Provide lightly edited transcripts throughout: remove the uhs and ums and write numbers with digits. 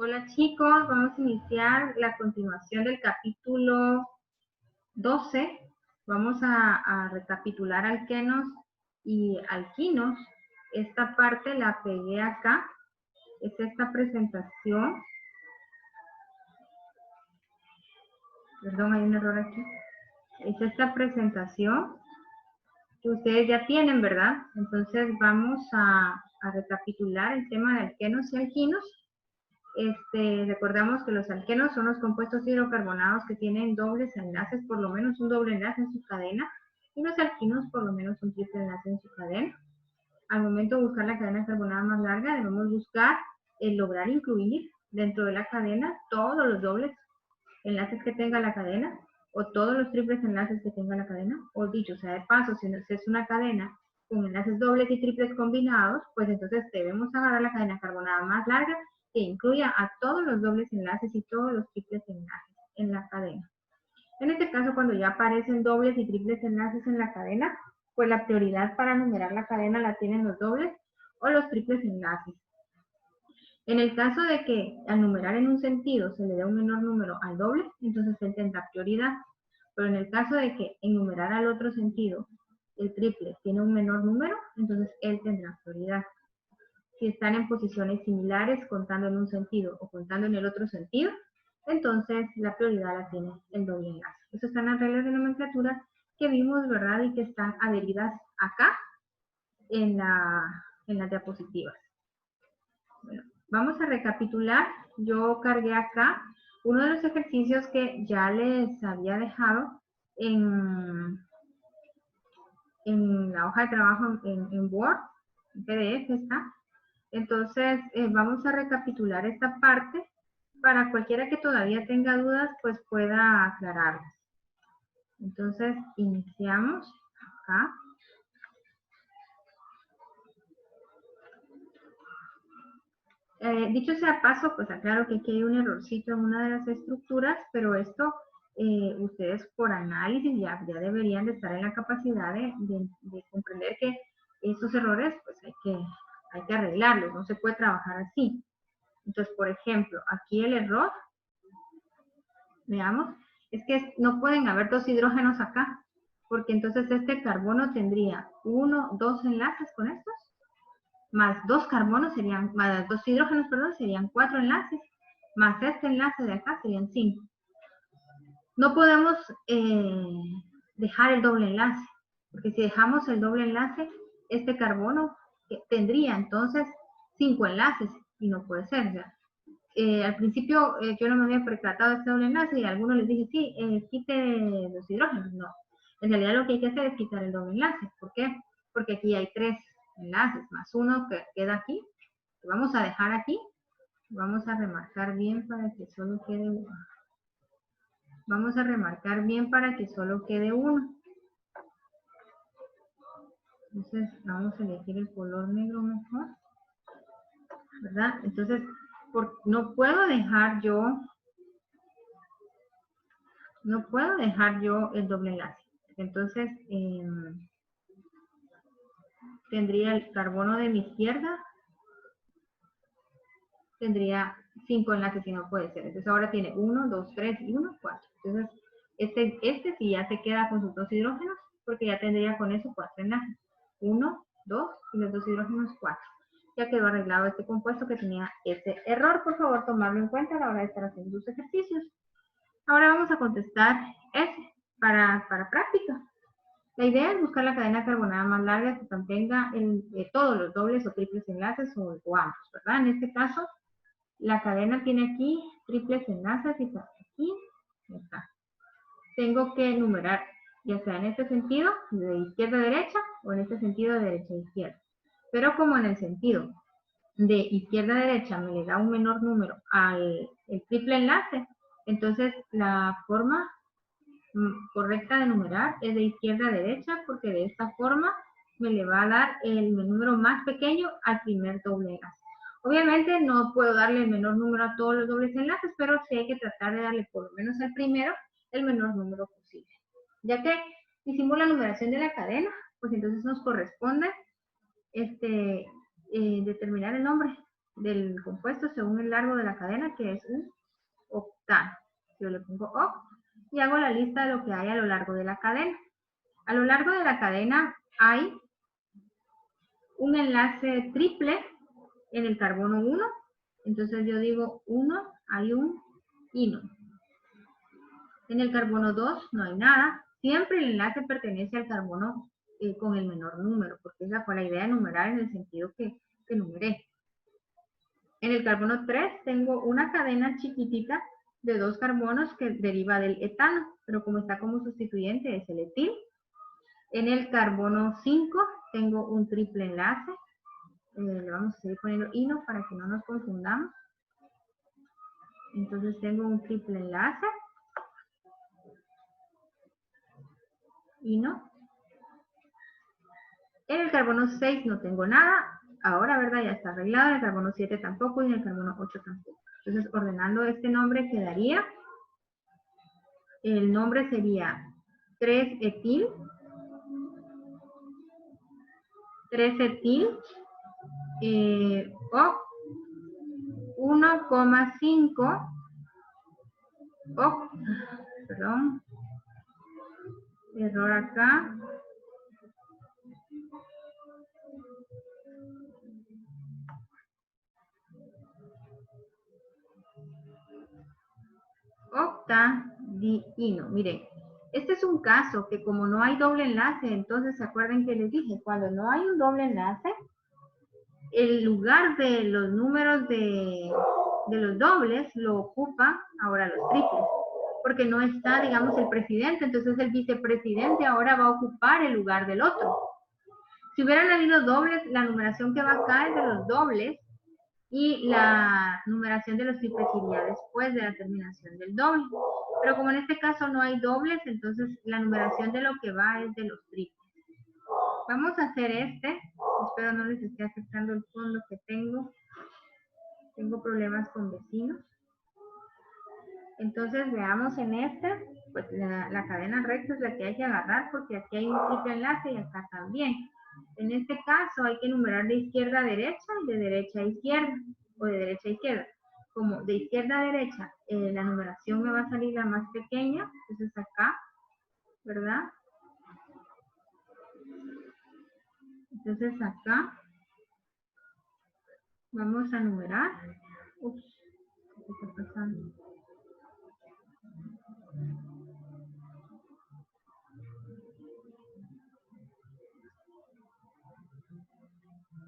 Hola chicos, vamos a iniciar la continuación del capítulo 12. Vamos a recapitular alquenos y alquinos. Esta parte la pegué acá. Es esta presentación. Perdón, hay un error aquí. Es esta presentación que ustedes ya tienen, ¿verdad? Entonces vamos a recapitular el tema de alquenos y alquinos. Recordamos que los alquenos son los compuestos hidrocarbonados que tienen dobles enlaces, por lo menos un doble enlace en su cadena, y los alquinos por lo menos un triple enlace en su cadena. Al momento de buscar la cadena carbonada más larga, debemos buscar lograr incluir dentro de la cadena todos los dobles enlaces que tenga la cadena, o todos los triples enlaces que tenga la cadena, o dicho sea de paso, si es una cadena con enlaces dobles y triples combinados, pues entonces debemos agarrar la cadena carbonada más larga que incluya a todos los dobles enlaces y todos los triples enlaces en la cadena. En este caso, cuando ya aparecen dobles y triples enlaces en la cadena, pues la prioridad para numerar la cadena la tienen los dobles o los triples enlaces. En el caso de que al numerar en un sentido se le dé un menor número al doble, entonces él tendrá prioridad. Pero en el caso de que en numerar al otro sentido el triple tiene un menor número, entonces él tendrá prioridad. Si están en posiciones similares, contando en un sentido o contando en el otro sentido, entonces la prioridad la tiene el doble enlace. Esas están las reglas de nomenclatura que vimos, ¿verdad? Y que están adheridas acá en las diapositivas. Bueno, vamos a recapitular. Yo cargué acá uno de los ejercicios que ya les había dejado en la hoja de trabajo en Word, en PDF está. Entonces, vamos a recapitular esta parte para cualquiera que todavía tenga dudas, pues pueda aclararlas. Entonces, iniciamos acá. Dicho sea paso, pues aclaro que aquí hay un errorcito en una de las estructuras, pero esto ustedes por análisis ya deberían de estar en la capacidad de comprender que estos errores pues hay que arreglarlos, no se puede trabajar así. Entonces, por ejemplo, aquí el error, veamos, es que no pueden haber dos hidrógenos acá, porque entonces este carbono tendría dos enlaces con estos, más dos carbonos serían, más dos hidrógenos, perdón, serían 4 enlaces, más este enlace de acá serían 5. No podemos dejar el doble enlace, porque si dejamos el doble enlace, este carbono tendría entonces 5 enlaces, y no puede ser, ¿ya? Al principio yo no me había percatado de este doble enlace y a algunos les dije, sí, quite los hidrógenos. No, en realidad lo que hay que hacer es quitar el doble enlace. ¿Por qué? Porque aquí hay 3 enlaces más uno que queda aquí. Vamos a dejar aquí. Vamos a remarcar bien para que solo quede uno. Vamos a remarcar bien para que solo quede uno. Entonces vamos a elegir el color negro mejor, ¿verdad? Entonces no puedo dejar yo el doble enlace. Entonces, tendría el carbono de mi izquierda, tendría 5 enlaces y no puede ser. Entonces ahora tiene 1, 2, 3 y 1, 4. Entonces, este sí ya se queda con sus 2 hidrógenos, porque ya tendría con eso 4 enlaces. 1, 2 y los 2 hidrógenos 4. Ya quedó arreglado este compuesto que tenía ese error. Por favor, tomarlo en cuenta a la hora de estar haciendo sus ejercicios. Ahora vamos a contestar ese para práctica. La idea es buscar la cadena carbonada más larga que contenga todos los dobles o triples enlaces o ambos, ¿verdad? En este caso, la cadena tiene aquí triples enlaces y aquí está. Tengo que numerar, ya sea en este sentido, de izquierda a derecha, o en este sentido, de derecha a izquierda. Pero como en el sentido de izquierda a derecha me le da un menor número al triple enlace, entonces la forma correcta de numerar es de izquierda a derecha, porque de esta forma me le va a dar el número más pequeño al primer doble enlace. Obviamente no puedo darle el menor número a todos los dobles enlaces, pero sí hay que tratar de darle por lo menos al primero el menor número posible. Ya que hicimos la numeración de la cadena, pues entonces nos corresponde determinar el nombre del compuesto según el largo de la cadena, que es un octano. Yo le pongo oct y hago la lista de lo que hay a lo largo de la cadena. A lo largo de la cadena hay un enlace triple en el carbono 1. Entonces yo digo 1, hay un ino. En el carbono 2 no hay nada. Siempre el enlace pertenece al carbono con el menor número, porque esa fue la idea de numerar en el sentido que numeré. En el carbono 3 tengo una cadena chiquitita de 2 carbonos que deriva del etano, pero como está como sustituyente es el etil. En el carbono 5 tengo un triple enlace. Le vamos a seguir poniendo ino para que no nos confundamos. Entonces tengo un triple enlace. Ino. En el carbono 6 no tengo nada. Ahora, ¿verdad? Ya está arreglado. En el carbono 7 tampoco y en el carbono 8 tampoco. Entonces, ordenando este nombre quedaría. El nombre sería 3-etil. 3-etil. O 1,5. Perdón. Error acá. Octadiino. Miren, este es un caso que como no hay doble enlace, entonces se acuerdan que les dije, cuando no hay un doble enlace, el lugar de los números de los dobles lo ocupa ahora los triples, porque no está, digamos, el presidente, entonces el vicepresidente ahora va a ocupar el lugar del otro. Si hubieran habido dobles, la numeración que va acá es de los dobles, y la numeración de los triples iría después de la terminación del doble. Pero como en este caso no hay dobles, entonces la numeración de lo que va es de los triples. Vamos a hacer este. Espero no les esté afectando el fondo que tengo. Tengo problemas con vecinos. Entonces veamos en este, pues la cadena recta es la que hay que agarrar porque aquí hay un triple enlace y acá también. En este caso hay que numerar de izquierda a derecha y de derecha a izquierda, o de derecha a izquierda. Como de izquierda a derecha, la numeración me va a salir la más pequeña, entonces acá, ¿verdad? Entonces acá vamos a numerar. Ups, ¿qué está pasando?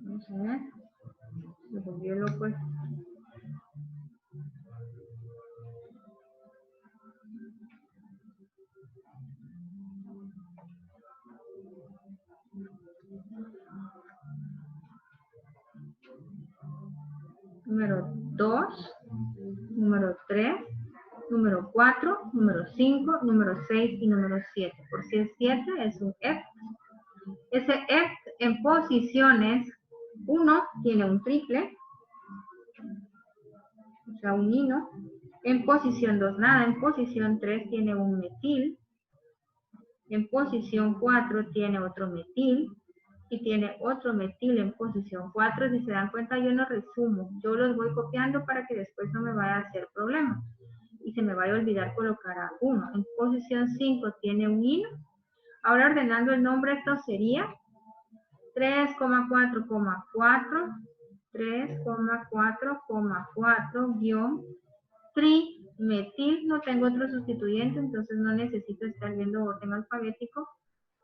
Vamos a ver. Me volvió loco esto. Número 2, número 3, número 4, número 5, número 6 y número 7. Por si es 7 es un F. Ese F en posiciones 1 tiene un triple, o sea, un ino. En posición 2 nada, en posición 3 tiene un metil. En posición 4 tiene otro metil. Y tiene otro metil en posición 4. Si se dan cuenta, yo no resumo. Yo los voy copiando para que después no me vaya a hacer problema. Y se me vaya a olvidar colocar a 1. En posición 5 tiene un ino. Ahora ordenando el nombre, esto sería 3,4,4, 3,4,4 trimetil. No tengo otro sustituyente, entonces no necesito estar viendo orden alfabético.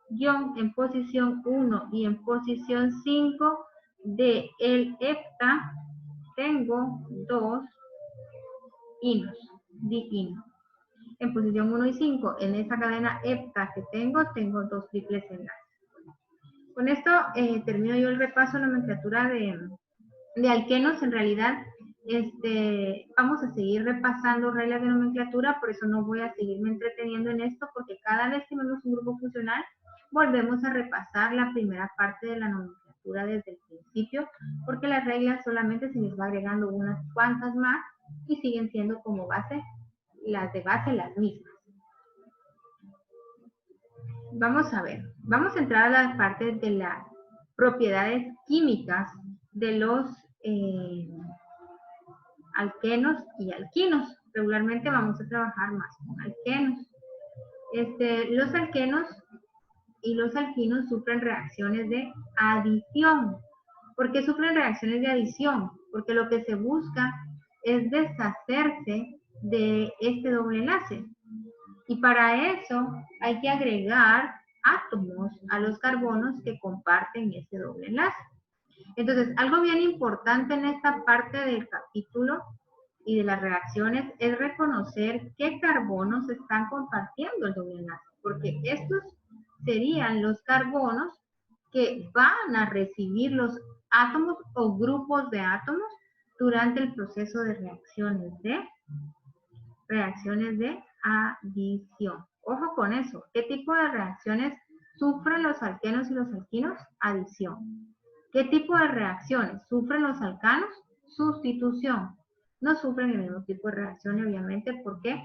Guión en posición 1 y en posición 5 de el hepta tengo 2 inos, diino. En posición 1 y 5, en esa cadena hepta que tengo 2 triples enlaces. Con esto termino yo el repaso de nomenclatura de alquenos. En realidad, vamos a seguir repasando reglas de nomenclatura, por eso no voy a seguirme entreteniendo en esto, porque cada vez que vemos un grupo funcional, volvemos a repasar la primera parte de la nomenclatura desde el principio, porque las reglas solamente se les va agregando unas cuantas más y siguen siendo como base, las de base las mismas. Vamos a ver, vamos a entrar a la parte de las propiedades químicas de los alquenos y alquinos. Regularmente vamos a trabajar más con alquenos. Los alquenos y los alquinos sufren reacciones de adición. ¿Por qué sufren reacciones de adición? Porque lo que se busca es deshacerse de este doble enlace. Y para eso hay que agregar átomos a los carbonos que comparten ese doble enlace. Entonces, algo bien importante en esta parte del capítulo y de las reacciones es reconocer qué carbonos están compartiendo el doble enlace, porque estos serían los carbonos que van a recibir los átomos o grupos de átomos durante el proceso de reacciones de adición. Ojo con eso. ¿Qué tipo de reacciones sufren los alquenos y los alquinos? Adición. ¿Qué tipo de reacciones sufren los alcanos? Sustitución. No sufren el mismo tipo de reacción, obviamente, porque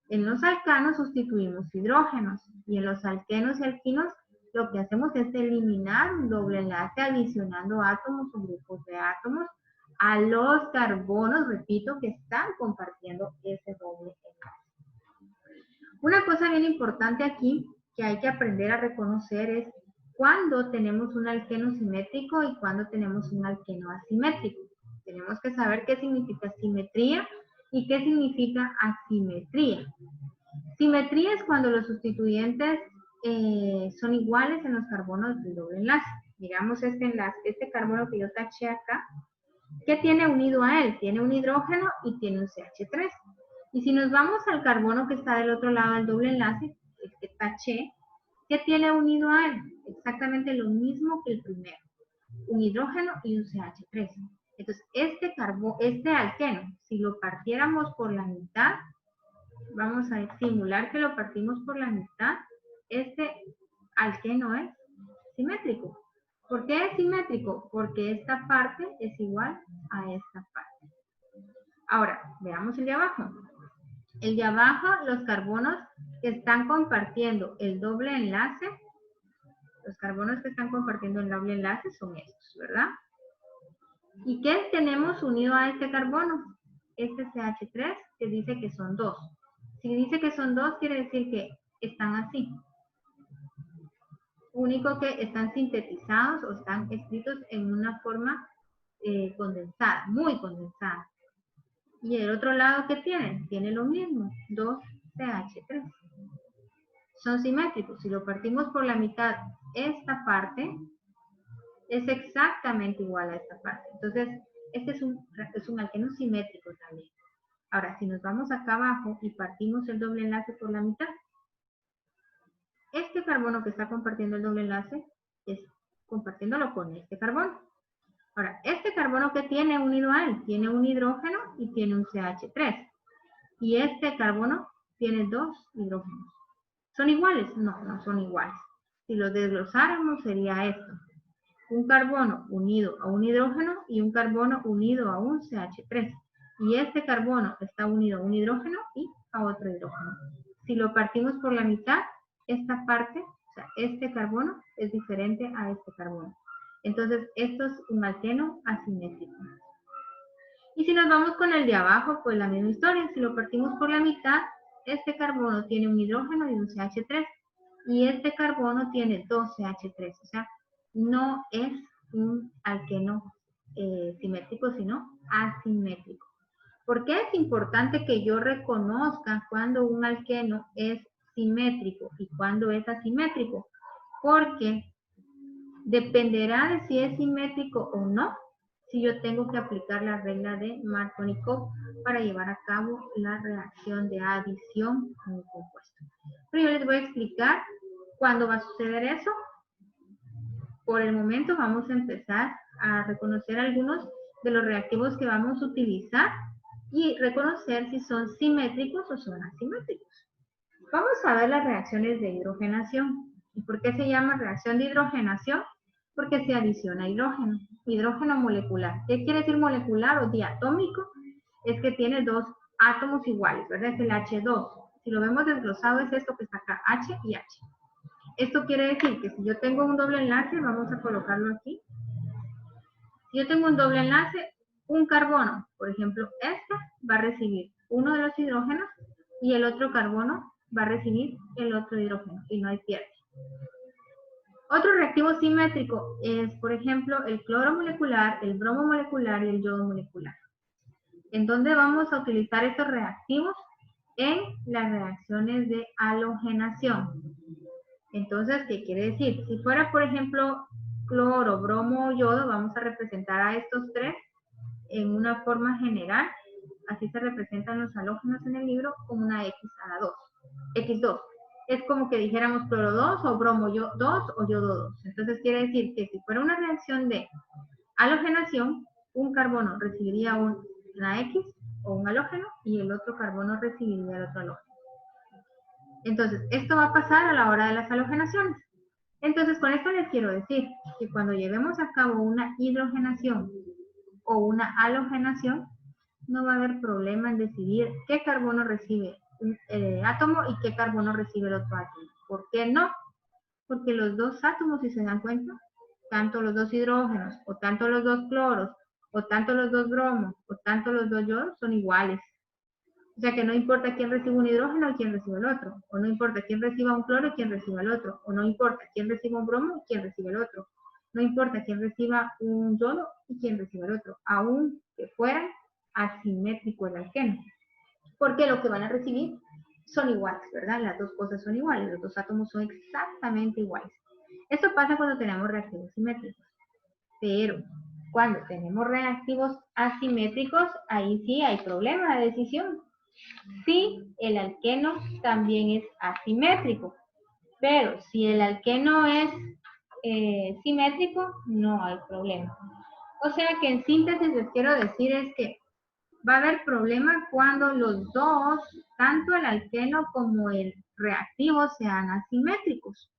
en los alcanos sustituimos hidrógenos y en los alquenos y alquinos lo que hacemos es eliminar un doble enlace adicionando átomos o grupos de átomos a los carbonos, repito, que están compartiendo ese doble enlace. Una cosa bien importante aquí que hay que aprender a reconocer es cuándo tenemos un alqueno simétrico y cuándo tenemos un alqueno asimétrico. Tenemos que saber qué significa simetría y qué significa asimetría. Simetría es cuando los sustituyentes son iguales en los carbonos del doble enlace. Digamos este carbono que yo taché acá, ¿qué tiene unido a él? Tiene un hidrógeno y tiene un CH3. Y si nos vamos al carbono que está del otro lado del doble enlace, el que taché, ¿qué tiene unido a él? Exactamente lo mismo que el primero. Un hidrógeno y un CH3. Entonces, este alqueno, si lo partiéramos por la mitad, vamos a simular que lo partimos por la mitad, este alqueno es simétrico. ¿Por qué es simétrico? Porque esta parte es igual a esta parte. Ahora, veamos el de abajo. El de abajo, los carbonos que están compartiendo el doble enlace, los carbonos que están compartiendo el doble enlace son estos, ¿verdad? ¿Y qué tenemos unido a este carbono? Este CH3 que dice que son 2. Si dice que son 2, quiere decir que están así. Único que están sintetizados o están escritos en una forma condensada, muy condensada. Y el otro lado, ¿qué tienen? Tienen lo mismo, 2CH3. Son simétricos. Si lo partimos por la mitad, esta parte es exactamente igual a esta parte. Entonces, este es un alqueno simétrico también. Ahora, si nos vamos acá abajo y partimos el doble enlace por la mitad, este carbono que está compartiendo el doble enlace es compartiéndolo con este carbono. Ahora, este carbono que tiene unido a él, tiene un hidrógeno y tiene un CH3. Y este carbono tiene 2 hidrógenos. ¿Son iguales? No, no son iguales. Si los desglosáramos sería esto. Un carbono unido a un hidrógeno y un carbono unido a un CH3. Y este carbono está unido a un hidrógeno y a otro hidrógeno. Si lo partimos por la mitad, esta parte, o sea, este carbono es diferente a este carbono. Entonces, esto es un alqueno asimétrico. Y si nos vamos con el de abajo, pues la misma historia. Si lo partimos por la mitad, este carbono tiene un hidrógeno y un CH3. Y este carbono tiene 2 CH3. O sea, no es un alqueno simétrico, sino asimétrico. ¿Por qué es importante que yo reconozca cuando un alqueno es simétrico y cuando es asimétrico? Porque dependerá de si es simétrico o no, si yo tengo que aplicar la regla de Markovnikov para llevar a cabo la reacción de adición con un compuesto. Pero yo les voy a explicar cuándo va a suceder eso. Por el momento vamos a empezar a reconocer algunos de los reactivos que vamos a utilizar y reconocer si son simétricos o son asimétricos. Vamos a ver las reacciones de hidrogenación. ¿Y por qué se llama reacción de hidrogenación? Porque se adiciona hidrógeno. Hidrógeno molecular. ¿Qué quiere decir molecular o diatómico? Es que tiene 2 átomos iguales, ¿verdad? Es el H2. Si lo vemos desglosado es esto que está acá, H y H. Esto quiere decir que si yo tengo un doble enlace, vamos a colocarlo aquí. Si yo tengo un doble enlace, un carbono, por ejemplo, este va a recibir uno de los hidrógenos y el otro carbono va a recibir el otro hidrógeno y no hay pierde. Otro reactivo simétrico es, por ejemplo, el cloro molecular, el bromo molecular y el yodo molecular. ¿En dónde vamos a utilizar estos reactivos? En las reacciones de halogenación. Entonces, ¿qué quiere decir? Si fuera, por ejemplo, cloro, bromo o yodo, vamos a representar a estos tres en una forma general. Así se representan los halógenos en el libro como una X a la 2. X2. Es como que dijéramos cloro 2 o bromo 2 o yodo 2. Entonces quiere decir que si fuera una reacción de halogenación, un carbono recibiría una X o un halógeno y el otro carbono recibiría el otro halógeno. Entonces, esto va a pasar a la hora de las halogenaciones. Entonces, con esto les quiero decir que cuando llevemos a cabo una hidrogenación o una halogenación, no va a haber problema en decidir qué carbono recibe un átomo y qué carbono recibe el otro átomo. ¿Por qué no? Porque los dos átomos, si se dan cuenta, tanto los dos hidrógenos, o tanto los dos cloros, o tanto los dos bromos, o tanto los dos yodos, son iguales. O sea que no importa quién reciba un hidrógeno y quién reciba el otro, o no importa quién reciba un cloro y quién reciba el otro, o no importa quién reciba un bromo y quién reciba el otro, no importa quién reciba un yodo y quién reciba el otro, aun que fuera asimétrico el alqueno, porque lo que van a recibir son iguales, ¿verdad? Las dos cosas son iguales, los dos átomos son exactamente iguales. Esto pasa cuando tenemos reactivos simétricos, pero cuando tenemos reactivos asimétricos, ahí sí hay problema de decisión. Sí, el alqueno también es asimétrico, pero si el alqueno es simétrico, no hay problema. O sea que en síntesis les quiero decir es que va a haber problema cuando los dos, tanto el alqueno como el reactivo, sean asimétricos.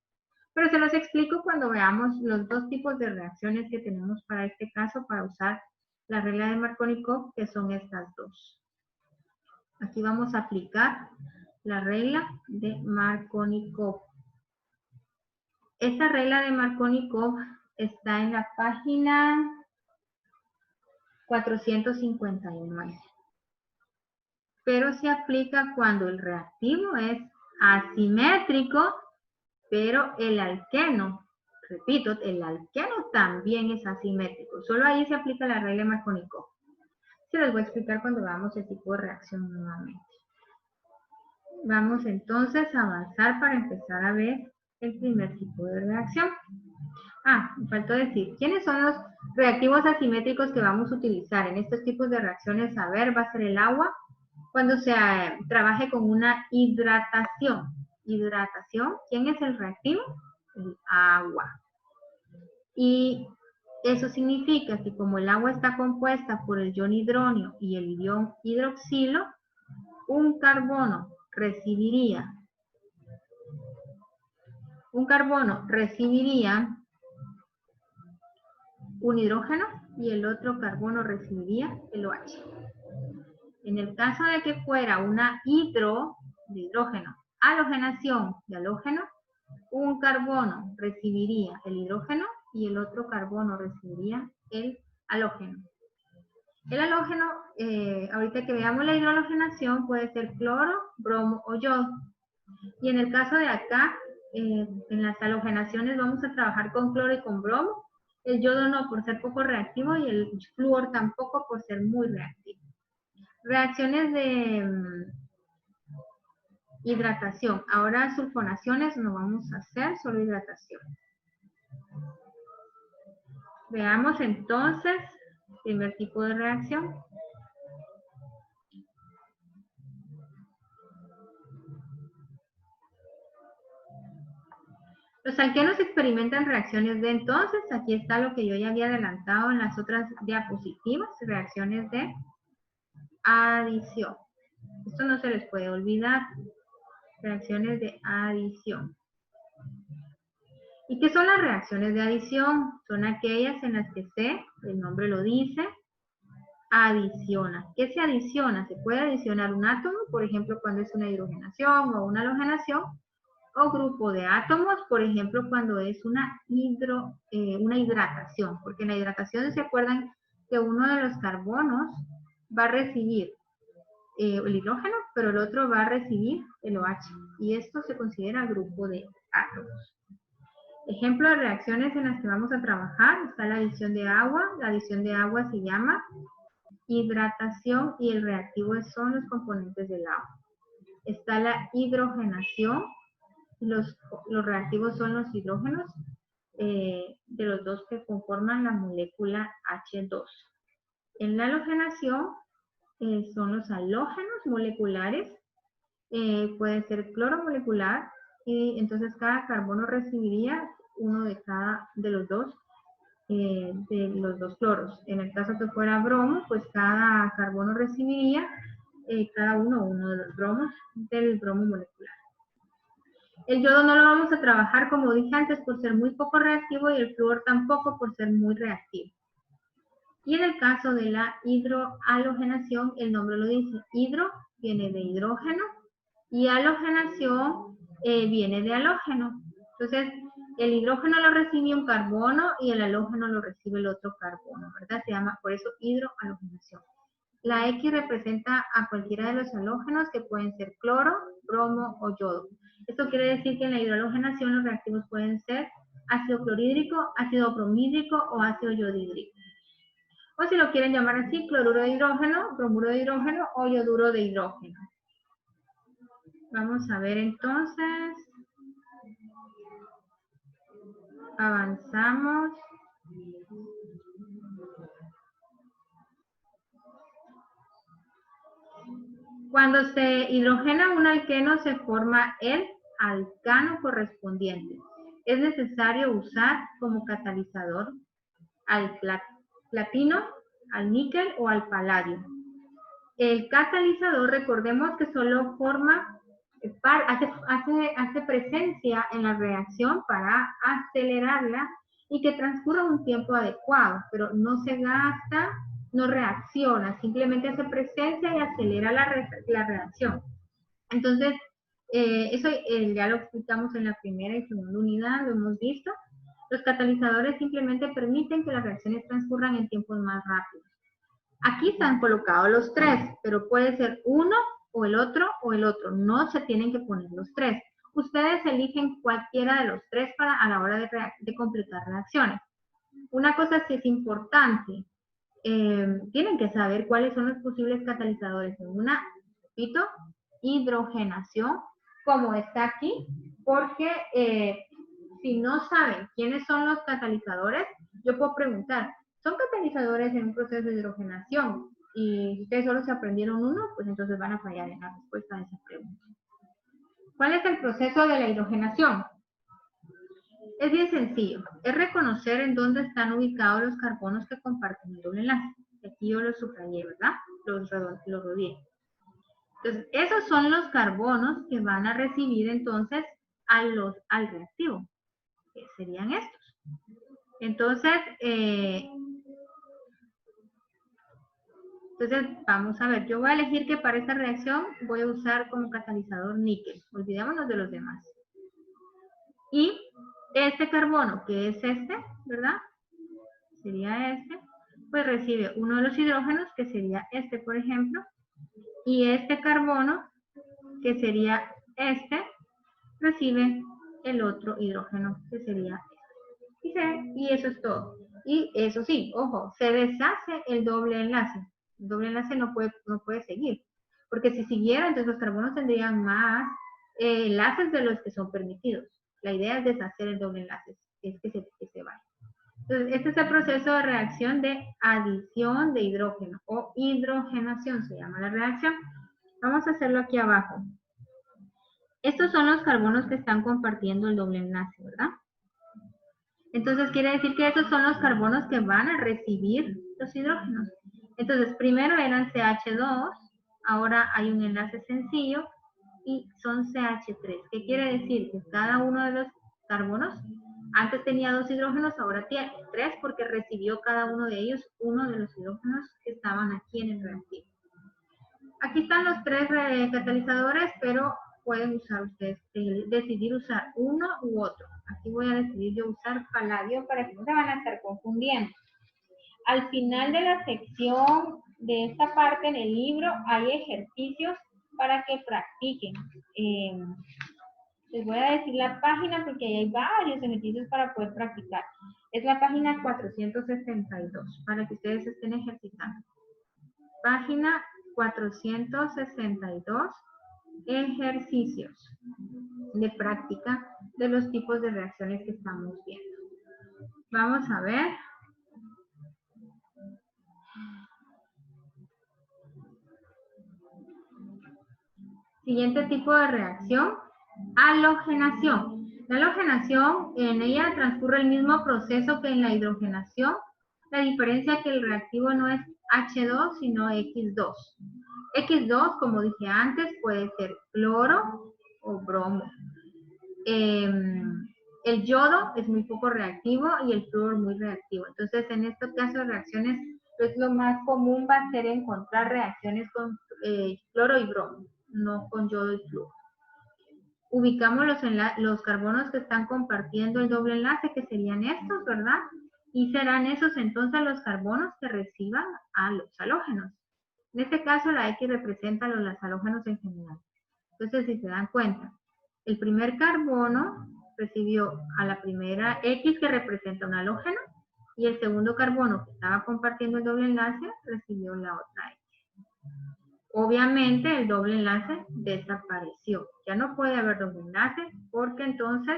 Pero se los explico cuando veamos los dos tipos de reacciones que tenemos para este caso para usar la regla de Markovnikov, que son estas dos. Aquí vamos a aplicar la regla de Markovnikov. Esta regla de Markovnikov está en la página 459. Pero se aplica cuando el reactivo es asimétrico, pero el alqueno, repito, el alqueno también es asimétrico. Solo ahí se aplica la regla de Markovnikov. Se los voy a explicar cuando veamos el tipo de reacción nuevamente. Vamos entonces a avanzar para empezar a ver el primer tipo de reacción. Me faltó decir, ¿quiénes son los reactivos asimétricos que vamos a utilizar en estos tipos de reacciones? A ver, va a ser el agua cuando se trabaje con una hidratación. Hidratación, ¿quién es el reactivo? El agua. Y eso significa que como el agua está compuesta por el ion hidronio y el ion hidroxilo, un carbono recibiría un hidrógeno y el otro carbono recibiría el OH. En el caso de que fuera una de hidrógeno, halogenación de halógeno, un carbono recibiría el hidrógeno y el otro carbono recibiría el halógeno. El halógeno, ahorita que veamos la hidrohalogenación, puede ser cloro, bromo o yodo. Y en el caso de acá, en las halogenaciones vamos a trabajar con cloro y con bromo. El yodo no, por ser poco reactivo, y el flúor tampoco, por ser muy reactivo. Reacciones de hidratación. Ahora sulfonaciones no vamos a hacer, solo hidratación. Veamos entonces el primer tipo de reacción. Los alquenos experimentan reacciones de entonces, aquí está lo que yo ya había adelantado en las otras diapositivas, reacciones de adición. Esto no se les puede olvidar, reacciones de adición. ¿Y qué son las reacciones de adición? Son aquellas en las que el nombre lo dice, adiciona. ¿Qué se adiciona? Se puede adicionar un átomo, por ejemplo, cuando es una hidrogenación o una halogenación, o grupo de átomos, por ejemplo, cuando es una hidratación, porque en la hidratación, ¿se acuerdan que uno de los carbonos va a recibir el hidrógeno, pero el otro va a recibir el OH. Y esto se considera grupo de átomos. Ejemplo de reacciones en las que vamos a trabajar, está la adición de agua. La adición de agua se llama hidratación y el reactivo son los componentes del agua. Está la hidrogenación. Los reactivos son los hidrógenos de los dos que conforman la molécula H2. En la halogenación son los halógenos moleculares, puede ser cloro molecular, y entonces cada carbono recibiría uno de cada de los dos cloros. En el caso que fuera bromo, pues cada carbono recibiría cada uno de los bromos del bromo molecular. El yodo no lo vamos a trabajar, como dije antes, por ser muy poco reactivo, y el flúor tampoco por ser muy reactivo. Y en el caso de la hidrohalogenación, el nombre lo dice, hidro viene de hidrógeno y halogenación viene de halógeno. Entonces, el hidrógeno lo recibe un carbono y el halógeno lo recibe el otro carbono, ¿verdad? Se llama por eso hidrohalogenación. La X representa a cualquiera de los halógenos que pueden ser cloro, bromo o yodo. Esto quiere decir que en la hidrohalogenación los reactivos pueden ser ácido clorhídrico, ácido bromhídrico o ácido yodhídrico. O si lo quieren llamar así, cloruro de hidrógeno, bromuro de hidrógeno o yoduro de hidrógeno. Vamos a ver entonces. Avanzamos. Cuando se hidrogena un alqueno se forma el alcano correspondiente. Es necesario usar como catalizador al platino, al níquel o al paladio. El catalizador, recordemos que solo forma, hace presencia en la reacción para acelerarla y que transcurra un tiempo adecuado, pero no se gasta, no reacciona, simplemente hace presencia y acelera la reacción. Entonces, eso ya lo explicamos en la primera y segunda unidad, lo hemos visto. Los catalizadores simplemente permiten que las reacciones transcurran en tiempos más rápidos. Aquí están colocados los tres, pero puede ser uno o el otro o el otro. No se tienen que poner los tres. Ustedes eligen cualquiera de los tres a la hora de completar reacciones. Una cosa sí es importante. Tienen que saber cuáles son los posibles catalizadores en una, repito, hidrogenación, como está aquí, porque si no saben quiénes son los catalizadores, yo puedo preguntar, ¿son catalizadores en un proceso de hidrogenación? Y si ustedes solo se aprendieron uno, pues entonces van a fallar en la respuesta a esa pregunta. ¿Cuál es el proceso de la hidrogenación? Es bien sencillo. Es reconocer en dónde están ubicados los carbonos que comparten el doble enlace. Aquí yo los subrayé, ¿verdad? Los rodeé. Entonces, esos son los carbonos que van a recibir entonces al reactivo, que serían estos. Entonces, vamos a ver, yo voy a elegir que para esta reacción voy a usar como catalizador níquel. Olvidémonos de los demás. Y este carbono, que es este, ¿verdad? Sería este, pues recibe uno de los hidrógenos, que sería este, por ejemplo, y este carbono, que sería este, recibe el otro hidrógeno, que sería este. Y eso es todo. Y eso sí, ojo, se deshace el doble enlace. El doble enlace no puede seguir, porque si siguiera, entonces los carbonos tendrían más enlaces de los que son permitidos. La idea es deshacer el doble enlace, es que se vaya. Entonces, este es el proceso de reacción de adición de hidrógeno o hidrogenación, se llama la reacción. Vamos a hacerlo aquí abajo. Estos son los carbonos que están compartiendo el doble enlace, ¿verdad? Entonces, quiere decir que esos son los carbonos que van a recibir los hidrógenos. Entonces, primero eran CH2, ahora hay un enlace sencillo y son CH3. ¿Qué quiere decir? Que cada uno de los carbonos, antes tenía 2 hidrógenos, ahora tiene 3 porque recibió cada uno de ellos uno de los hidrógenos que estaban aquí en el reactivo. Aquí están los 3 catalizadores, pero pueden usar ustedes, decidir usar uno u otro. Aquí voy a decidir yo usar paladio para que no se van a estar confundiendo. Al final de la sección de esta parte en el libro hay ejercicios para que practiquen. Les voy a decir la página porque ahí hay varios ejercicios para poder practicar. Es la página 462 para que ustedes estén ejercitando. Página 462, ejercicios de práctica de los tipos de reacciones que estamos viendo. Vamos a ver. Siguiente tipo de reacción, halogenación. La halogenación, en ella transcurre el mismo proceso que en la hidrogenación. La diferencia es que el reactivo no es H2, sino X2. X2, como dije antes, puede ser cloro o bromo. El yodo es muy poco reactivo y el flúor muy reactivo. Entonces, en estos casos de reacciones, pues lo más común va a ser encontrar reacciones con cloro y bromo, no con yodo y flúor. Ubicamos los carbonos que están compartiendo el doble enlace, que serían estos, ¿verdad? Y serán esos entonces los carbonos que reciban a los halógenos. En este caso, la X representa los halógenos en general. Entonces, si se dan cuenta, el primer carbono recibió a la primera X, que representa un halógeno, y el segundo carbono que estaba compartiendo el doble enlace recibió la otra X. Obviamente el doble enlace desapareció. Ya no puede haber doble enlace porque entonces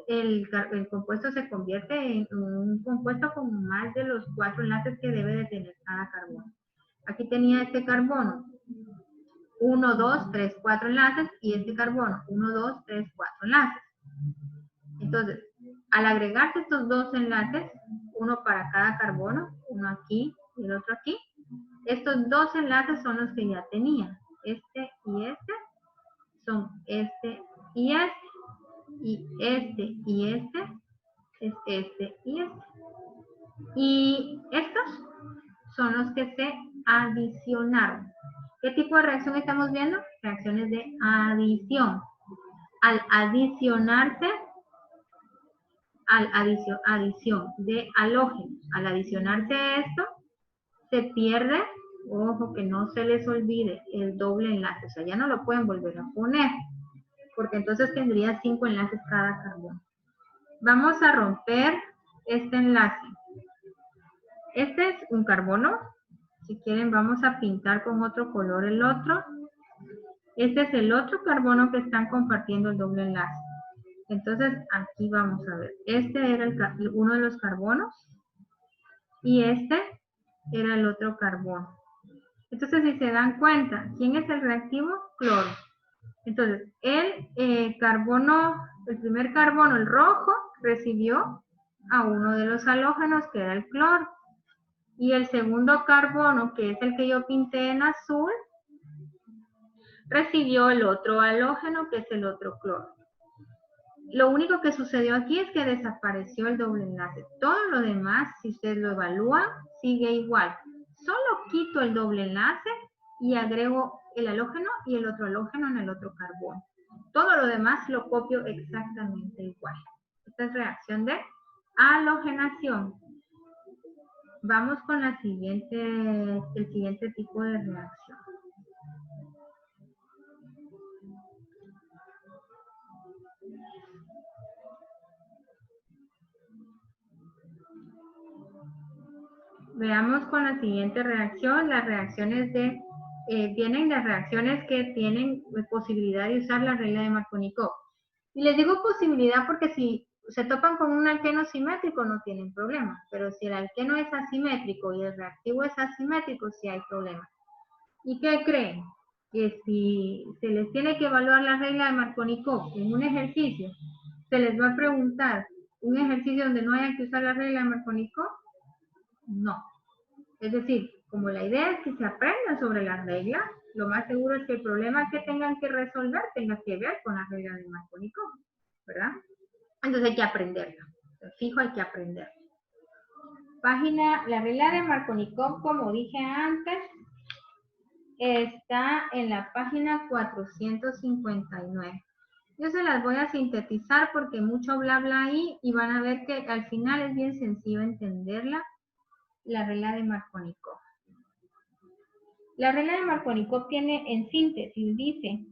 el compuesto se convierte en un compuesto con más de los 4 enlaces que debe de tener cada carbono. Aquí tenía este carbono 1, 2, 3, 4 enlaces y este carbono 1, 2, 3, 4 enlaces. Entonces, al agregarse estos dos enlaces, uno para cada carbono, uno aquí y el otro aquí, estos dos enlaces son los que ya tenía. Este y este son este y este. Y este y este es este y este. Y estos son los que se adicionaron. ¿Qué tipo de reacción estamos viendo? Reacciones de adición. Al adicionarse, adición de halógenos, al adicionarse esto, se pierde, ojo que no se les olvide, el doble enlace. O sea, ya no lo pueden volver a poner, porque entonces tendría 5 enlaces cada carbono. Vamos a romper este enlace. Este es un carbono. Si quieren, vamos a pintar con otro color el otro. Este es el otro carbono que están compartiendo el doble enlace. Entonces, aquí vamos a ver. Este era uno de los carbonos y este era el otro carbono. Entonces, si se dan cuenta, ¿quién es el reactivo? Cloro. Entonces, el primer carbono, el rojo, recibió a uno de los halógenos, que era el cloro. Y el segundo carbono, que es el que yo pinté en azul, recibió el otro halógeno, que es el otro cloro. Lo único que sucedió aquí es que desapareció el doble enlace. Todo lo demás, si ustedes lo evalúan, sigue igual. Solo quito el doble enlace y agrego el halógeno y el otro halógeno en el otro carbono. Todo lo demás lo copio exactamente igual. Esta es reacción de halogenación. Vamos con el siguiente tipo de reacción. Veamos con la siguiente reacción, las reacciones vienen las reacciones que tienen posibilidad de usar la regla de Markovnikov. Y les digo posibilidad porque si se topan con un alqueno simétrico no tienen problema, pero si el alqueno es asimétrico y el reactivo es asimétrico, sí hay problema. ¿Y qué creen? Que si se les tiene que evaluar la regla de Markovnikov en un ejercicio, se les va a preguntar un ejercicio donde no haya que usar la regla de Markovnikov. No. Es decir, como la idea es que se aprendan sobre las reglas, lo más seguro es que el problema que tengan que resolver tenga que ver con la regla de Markovnikov, ¿verdad? Entonces hay que aprenderla. Fijo, hay que aprenderla. La regla de Markovnikov, como dije antes, está en la página 459. Yo se las voy a sintetizar porque mucho bla bla ahí y van a ver que al final es bien sencillo entenderla la regla de Markovnikov. La regla de Markovnikov tiene en síntesis, dice,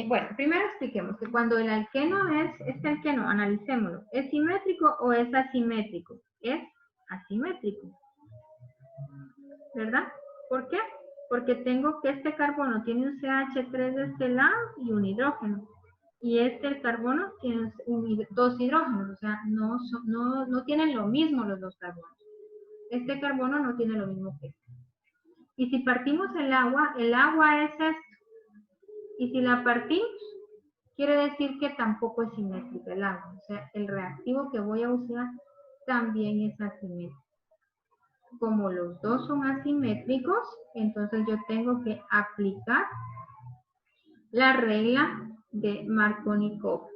bueno, primero expliquemos que cuando el alqueno este alqueno, analicémoslo, ¿es simétrico o es asimétrico? Es asimétrico, ¿verdad? ¿Por qué? Porque tengo que este carbono tiene un CH3 de este lado y un hidrógeno. Y el carbono tiene dos hidrógenos, o sea, no tienen lo mismo los dos carbonos. Este carbono no tiene lo mismo que este. Y si partimos el agua es esto. Y si la partimos, quiere decir que tampoco es simétrico el agua. O sea, el reactivo que voy a usar también es asimétrico. Como los dos son asimétricos, entonces yo tengo que aplicar la regla de Markovnikov.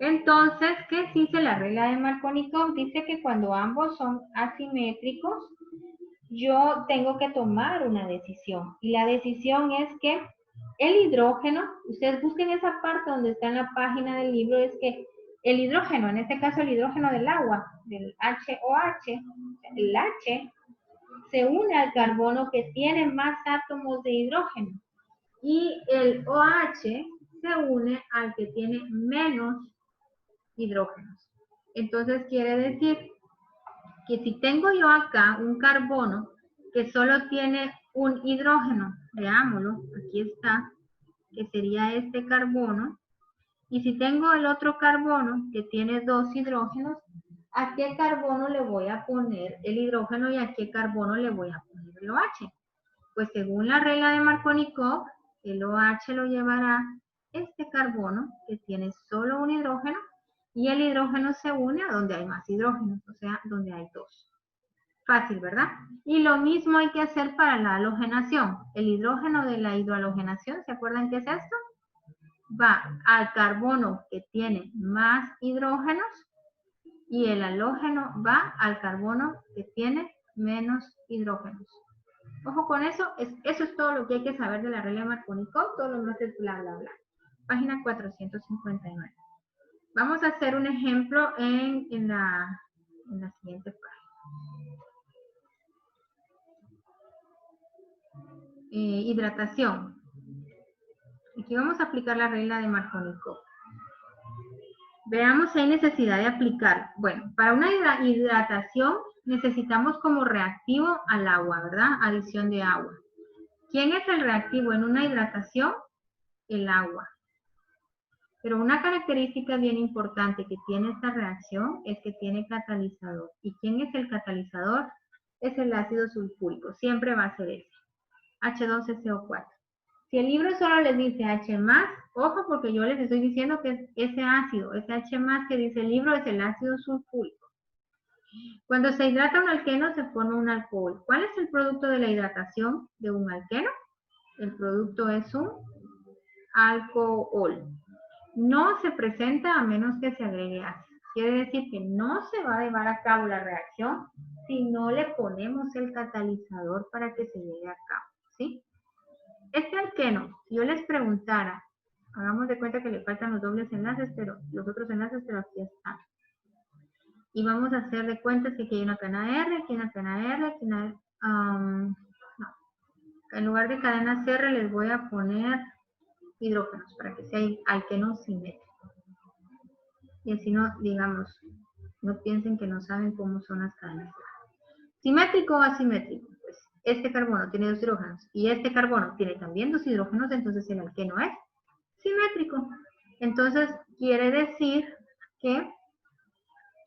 Entonces, ¿qué dice la regla de Markovnikov? Dice que cuando ambos son asimétricos, yo tengo que tomar una decisión. Y la decisión es que el hidrógeno, ustedes busquen esa parte donde está en la página del libro, es que el hidrógeno, en este caso el hidrógeno del agua, del HOH, el H, se une al carbono que tiene más átomos de hidrógeno. Y el OH se une al que tiene menos hidrógenos. Entonces quiere decir que si tengo yo acá un carbono que solo tiene un hidrógeno, veámoslo, aquí está, que sería este carbono, y si tengo el otro carbono que tiene dos hidrógenos, ¿a qué carbono le voy a poner el hidrógeno y a qué carbono le voy a poner el OH? Pues según la regla de Markovnikov, el OH lo llevará este carbono que tiene solo un hidrógeno y el hidrógeno se une a donde hay más hidrógenos, o sea, donde hay dos. Fácil, ¿verdad? Y lo mismo hay que hacer para la halogenación. El hidrógeno de la hidrohalogenación, ¿se acuerdan qué es esto? Va al carbono que tiene más hidrógenos y el halógeno va al carbono que tiene menos hidrógenos. Ojo con eso, eso es todo lo que hay que saber de la regla de Markovnikov, todo lo demás es bla, bla, bla. Página 459. Vamos a hacer un ejemplo en la siguiente página. Hidratación. Aquí vamos a aplicar la regla de Markovnikov. Veamos si hay necesidad de aplicar. Bueno, para una hidratación necesitamos como reactivo al agua, ¿verdad? Adición de agua. ¿Quién es el reactivo en una hidratación? El agua. Pero una característica bien importante que tiene esta reacción es que tiene catalizador. ¿Y quién es el catalizador? Es el ácido sulfúrico. Siempre va a ser ese. H2SO4. Si el libro solo les dice H+, ojo porque yo les estoy diciendo que es ese ácido, ese H+ que dice el libro es el ácido sulfúrico. Cuando se hidrata un alqueno se forma un alcohol. ¿Cuál es el producto de la hidratación de un alqueno? El producto es un alcohol. No se presenta a menos que se agregue ácido. Quiere decir que no se va a llevar a cabo la reacción si no le ponemos el catalizador para que se lleve a cabo, ¿sí? Este alqueno, si yo les preguntara, hagamos de cuenta que le faltan los dobles enlaces, pero los otros enlaces, pero aquí están. Y vamos a hacer de cuenta que aquí hay una cadena R, aquí hay una cadena R, aquí una, no. En lugar de cadenas R les voy a poner hidrógenos para que sea alqueno simétrico. Y así no, digamos, no piensen que no saben cómo son las cadenas. ¿Simétrico o asimétrico? Pues este carbono tiene dos hidrógenos y este carbono tiene también dos hidrógenos, entonces el alqueno es simétrico. Entonces quiere decir que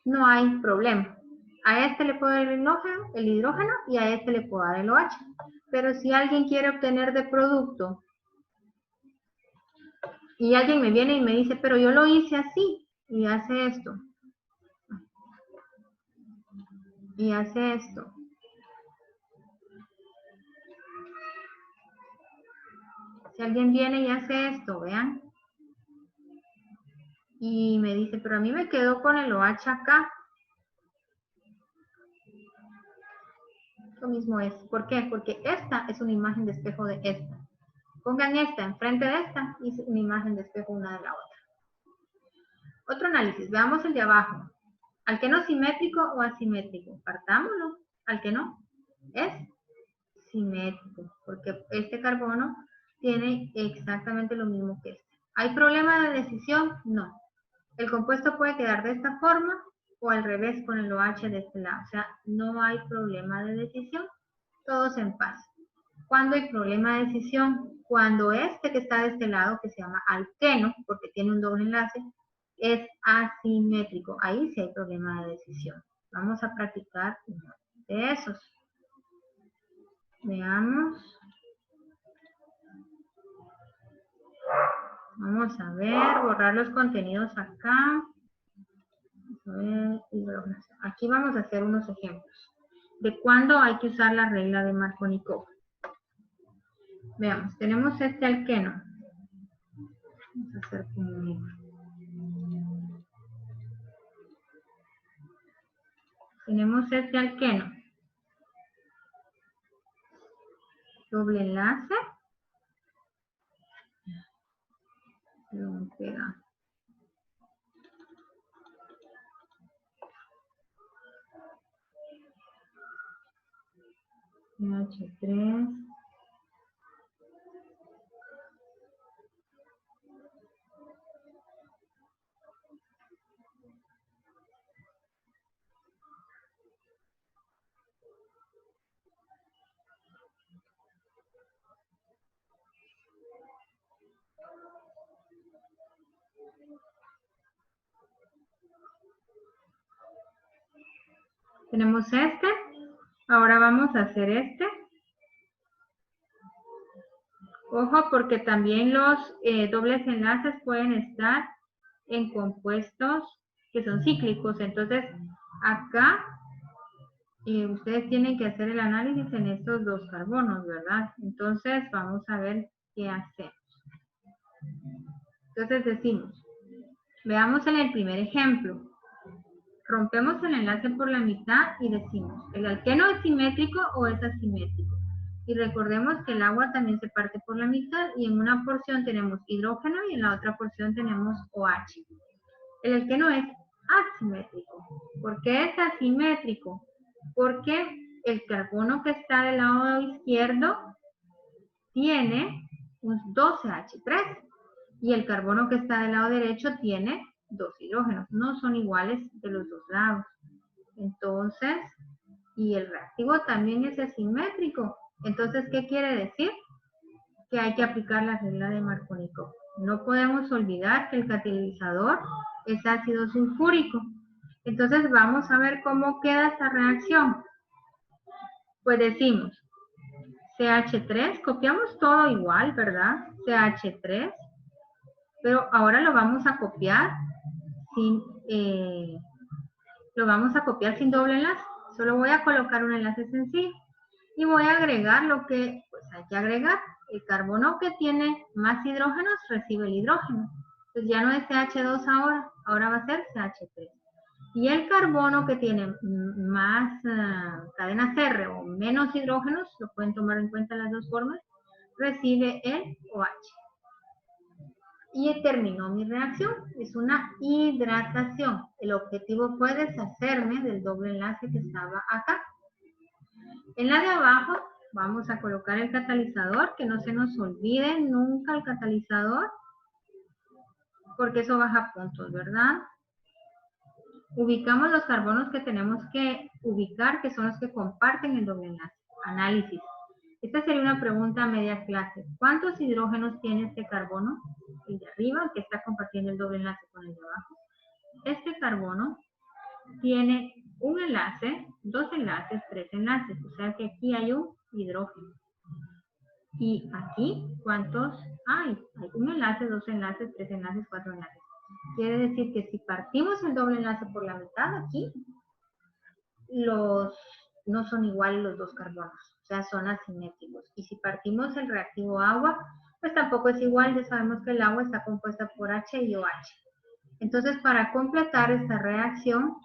no hay problema. A este le puedo dar el hidrógeno y a este le puedo dar el OH. Pero si alguien quiere obtener de producto y alguien me viene y me dice, pero yo lo hice así, y hace esto, y hace esto. Si alguien viene y hace esto, vean, y me dice, pero a mí me quedó con el OH acá. Lo mismo es. ¿Por qué? Porque esta es una imagen de espejo de esta. Pongan esta enfrente de esta y una imagen de espejo una de la otra. Otro análisis, veamos el de abajo. ¿Alqueno simétrico o asimétrico? Partámoslo. Alqueno es simétrico, porque este carbono tiene exactamente lo mismo que este. ¿Hay problema de decisión? No. El compuesto puede quedar de esta forma o al revés con el OH de este lado. O sea, no hay problema de decisión, todos en paz. ¿Cuándo hay problema de decisión? Cuando este que está de este lado, que se llama alqueno, porque tiene un doble enlace, es asimétrico. Ahí sí hay problema de decisión. Vamos a practicar uno de esos. Veamos. Vamos a ver, borrar los contenidos acá. A ver, aquí vamos a hacer unos ejemplos de cuándo hay que usar la regla de Markovnikov. Veamos, tenemos este alqueno. Vamos a hacer como un... Tenemos este alqueno. Doble enlace. Lo pega. H3. Tenemos este. Ahora vamos a hacer este. Ojo, porque también los dobles enlaces pueden estar en compuestos que son cíclicos. Entonces, acá ustedes tienen que hacer el análisis en estos dos carbonos, ¿verdad? Entonces, vamos a ver qué hacemos. Entonces, decimos, veamos en el primer ejemplo. Rompemos el enlace por la mitad y decimos, ¿el alqueno es simétrico o es asimétrico? Y recordemos que el agua también se parte por la mitad y en una porción tenemos hidrógeno y en la otra porción tenemos OH. El alqueno es asimétrico. ¿Por qué es asimétrico? Porque el carbono que está del lado izquierdo tiene un 12H3 y el carbono que está del lado derecho tiene 2 hidrógenos. No son iguales de los dos lados. Entonces, y el reactivo también es asimétrico. Entonces, ¿qué quiere decir? Que hay que aplicar la regla de Markovnikov. No podemos olvidar que el catalizador es ácido sulfúrico. Entonces, vamos a ver cómo queda esta reacción. Pues decimos, CH3, copiamos todo igual, ¿verdad? CH3, pero ahora lo vamos a copiar sin doble enlace. Solo voy a colocar un enlace sencillo y voy a agregar lo que pues hay que agregar. El carbono que tiene más hidrógenos recibe el hidrógeno. Entonces ya no es CH2 ahora va a ser CH3. Y el carbono que tiene más cadenas R o menos hidrógenos, lo pueden tomar en cuenta las dos formas, recibe el OH. Y terminó mi reacción. Es una hidratación. El objetivo fue deshacerme del doble enlace que estaba acá. En la de abajo vamos a colocar el catalizador, que no se nos olvide nunca el catalizador, porque eso baja puntos, ¿verdad? Ubicamos los carbonos que tenemos que ubicar, que son los que comparten el doble enlace. Análisis. Esta sería una pregunta a media clase. ¿Cuántos hidrógenos tiene este carbono? El de arriba, que está compartiendo el doble enlace con el de abajo. Este carbono tiene un enlace, dos enlaces, tres enlaces. O sea que aquí hay un hidrógeno. Y aquí, ¿cuántos hay? Hay un enlace, dos enlaces, tres enlaces, cuatro enlaces. Quiere decir que si partimos el doble enlace por la mitad aquí, no son iguales los dos carbonos, o sea, son asimétricos. Y si partimos el reactivo agua, pues tampoco es igual, ya sabemos que el agua está compuesta por H y OH. Entonces, para completar esta reacción,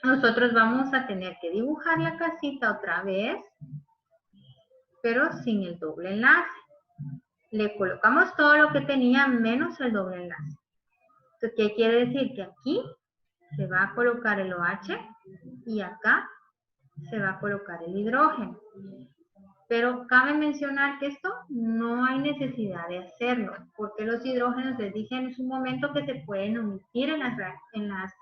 nosotros vamos a tener que dibujar la casita otra vez, pero sin el doble enlace. le colocamos todo lo que tenía menos el doble enlace. Entonces, ¿qué quiere decir? Que aquí se va a colocar el OH y acá se va a colocar el hidrógeno. Pero cabe mencionar que esto no hay necesidad de hacerlo, porque los hidrógenos, les dije en su momento, que se pueden omitir en las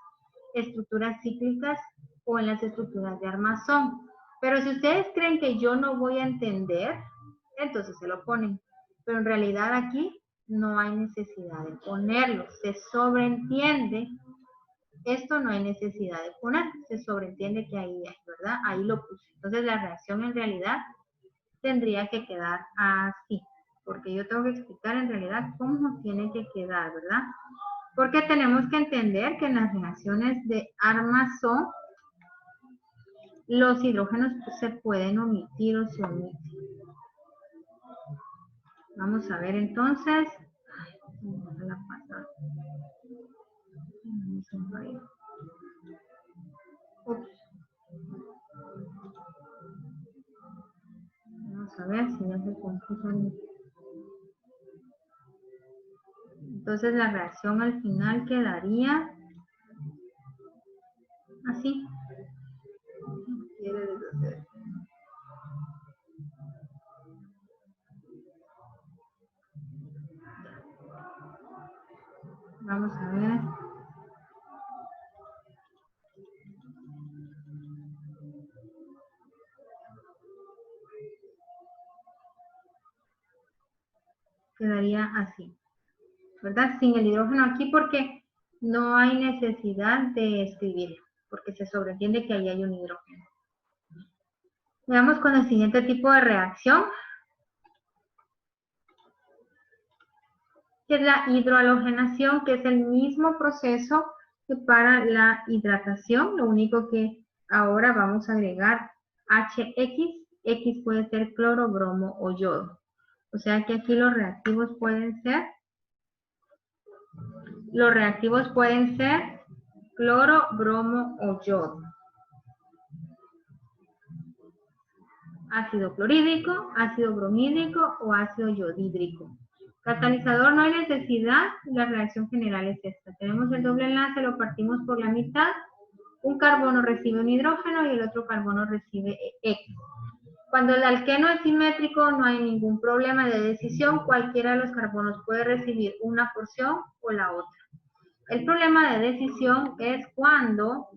estructuras cíclicas o en las estructuras de armazón. Pero si ustedes creen que yo no voy a entender, entonces se lo ponen. Pero en realidad aquí no hay necesidad de ponerlo, se sobreentiende. Esto no hay necesidad de poner, se sobreentiende que ahí hay, ¿verdad? Ahí lo puse. Entonces la reacción en realidad tendría que quedar así, porque yo tengo que explicar en realidad cómo tiene que quedar, ¿verdad? Porque tenemos que entender que en las reacciones de armazón los hidrógenos se pueden omitir o se omiten. Vamos a ver entonces. Ups. Vamos a ver si ya se compuso. Entonces la reacción al final quedaría así. Quiere deshacer. Vamos a ver. Quedaría así, ¿verdad? Sin el hidrógeno aquí, porque no hay necesidad de escribirlo, porque se sobreentiende que ahí hay un hidrógeno. Veamos con el siguiente tipo de reacción, que es la hidrohalogenación, que es el mismo proceso que para la hidratación, lo único que ahora vamos a agregar HX, X puede ser cloro, bromo o yodo. O sea que aquí los reactivos pueden ser cloro, bromo o yodo. Ácido clorhídrico, ácido bromídrico o ácido yodhídrico. Catalizador no hay necesidad, la reacción general es esta. Tenemos el doble enlace, lo partimos por la mitad, un carbono recibe un hidrógeno y el otro carbono recibe X. Cuando el alqueno es simétrico no hay ningún problema de decisión, cualquiera de los carbonos puede recibir una porción o la otra. El problema de decisión es cuando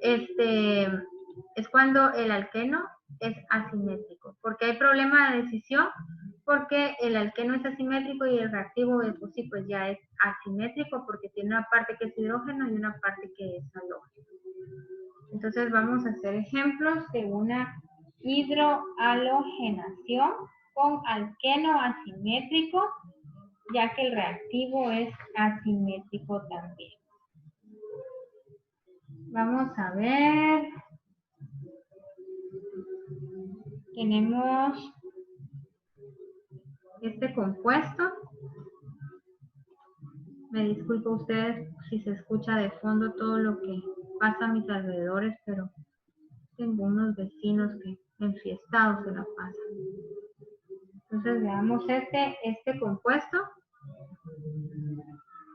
el alqueno es asimétrico. ¿Por qué hay problema de decisión? Porque el alqueno es asimétrico y el reactivo pues sí, pues ya es asimétrico porque tiene una parte que es hidrógeno y una parte que es halógeno. Entonces vamos a hacer ejemplos de una hidrohalogenación con alqueno asimétrico, ya que el reactivo es asimétrico también. Vamos a ver. Tenemos este compuesto. Me disculpo ustedes si se escucha de fondo todo lo que pasa a mis alrededores, pero tengo unos vecinos que enfiestados se la pasan. Entonces veamos este compuesto.